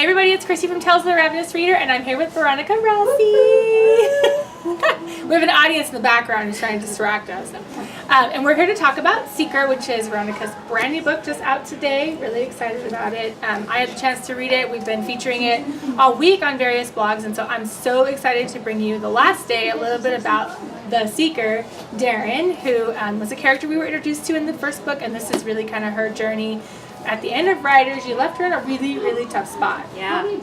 Hey everybody, it's Christy from Tales of the Ravenous Reader, and I'm here with Veronica Rossi. We have an audience in the background who's trying to distract us. And we're here to talk about Seeker, which is Veronica's brand new book just out today. Really excited about it. I had the chance to read it. We've been featuring it all week on various blogs, and so I'm so excited to bring you the last day a little bit about the Seeker, Daryn, who was a character we were introduced to in the first book, and this is really kind of her journey. At the end of Riders, you left her in a really, really tough spot. Yeah. Can't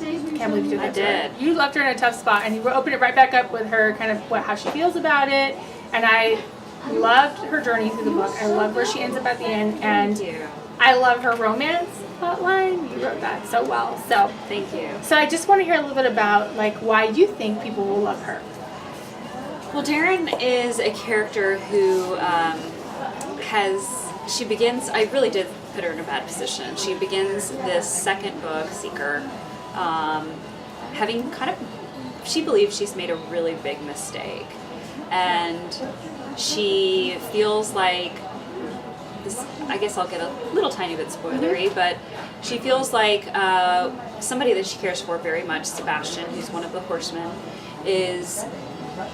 believe you did that. I did. You left her in a tough spot, and you opened it right back up with her kind of how she feels about it. And I loved her journey through the book. I love where she ends up at the end, and Thank you. I love her romance plotline. You wrote that so well. So Thank you. So I just want to hear a little bit about why you think people will love her. Well, Daryn is a character who she begins, I really did put her in a bad position. She begins this second book, Seeker, having she believes she's made a really big mistake. And she feels like, this, I guess I'll get a little tiny bit spoilery, but she feels like somebody that she cares for very much, Sebastian, who's one of the horsemen, is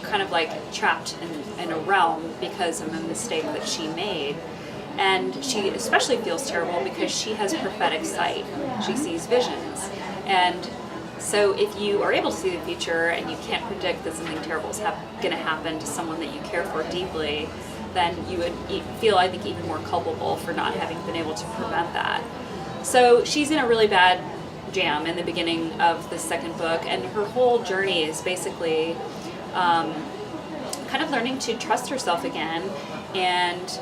kind of like trapped in a realm because of a mistake that she made. And she especially feels terrible because she has prophetic sight. She sees visions. And so if you are able to see the future and you can't predict that something terrible is going to happen to someone that you care for deeply, then you would feel, I think, even more culpable for not having been able to prevent that. So she's in a really bad jam in the beginning of the second book, and her whole journey is basically kind of learning to trust herself again and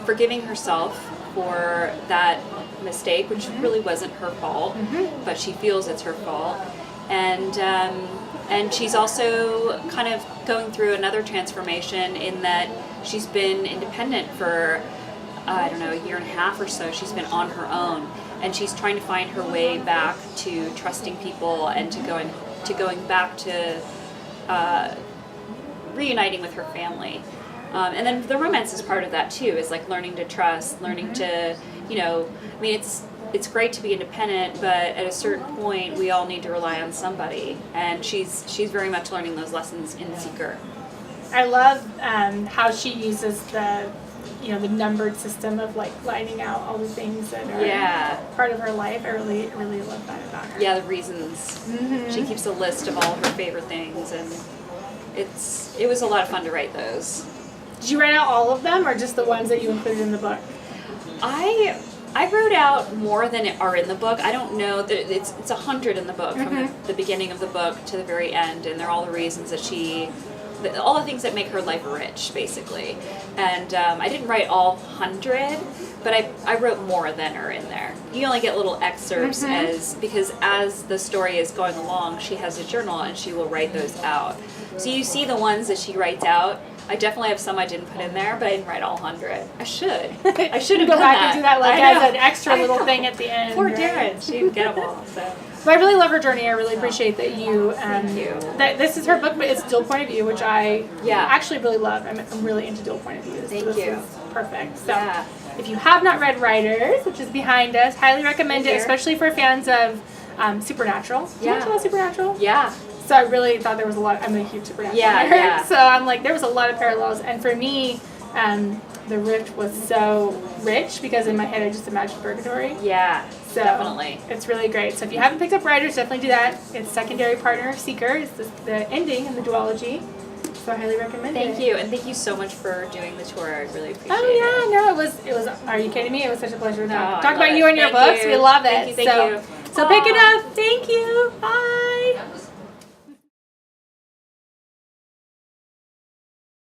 forgiving herself for that mistake, which really wasn't her fault, but she feels it's her fault. And she's also kind of going through another transformation in that she's been independent for, I don't know, a year and a half or so. She's been on her own, and she's trying to find her way back to trusting people and to going back to reuniting with her family. And then the romance is part of that too, is like learning to trust, learning to, I mean, it's great to be independent, but at a certain point we all need to rely on somebody, and she's very much learning those lessons in Seeker. I love how she uses the numbered system of lining out all the things that are part of her life. I really, really love that about her. Yeah, the reasons. She keeps a list of all her favorite things, and it was a lot of fun to write those. Did you write out all of them, or just the ones that you included in the book? I wrote out more than are in the book. I don't know that it's 100 in the book, from the beginning of the book to the very end, and they're all the reasons that all the things that make her life rich, basically. And I didn't write all 100, but I wrote more than are in there. You only get little excerpts because as the story is going along, she has a journal and she will write those out. So you see the ones that she writes out. I definitely have some I didn't put in there, but I didn't write all 100. I should. I should have go done back that. and do that as an extra little thing at the end. Poor right? Daryn, she didn't get them all. So. But I really love her journey. I really appreciate that you. Thank you. That this is her book, but it's dual point of view, which I actually really love. I'm really into dual point of views. Thank so this you. is perfect. So if you have not read Riders, which is behind us, highly recommend it, especially for fans of Supernatural. Do you watch a lot of Supernatural? Yeah. So I really thought there was a lot. I'm a huge Supernatural nerd, so I'm like, there was a lot of parallels. And for me, the Rift was so rich because in my head I just imagined purgatory. Yeah, so definitely. It's really great. So if you haven't picked up Riders, definitely do that. It's secondary partner Seeker. It's the ending in the duology. So I highly recommend it. Thank you, and thank you so much for doing the tour. I really appreciate it. Oh yeah, no, it was. Are you kidding me? It was such a pleasure to talk about it. you and your books. We love it. Thank you. So pick it up. Thank you. Bye.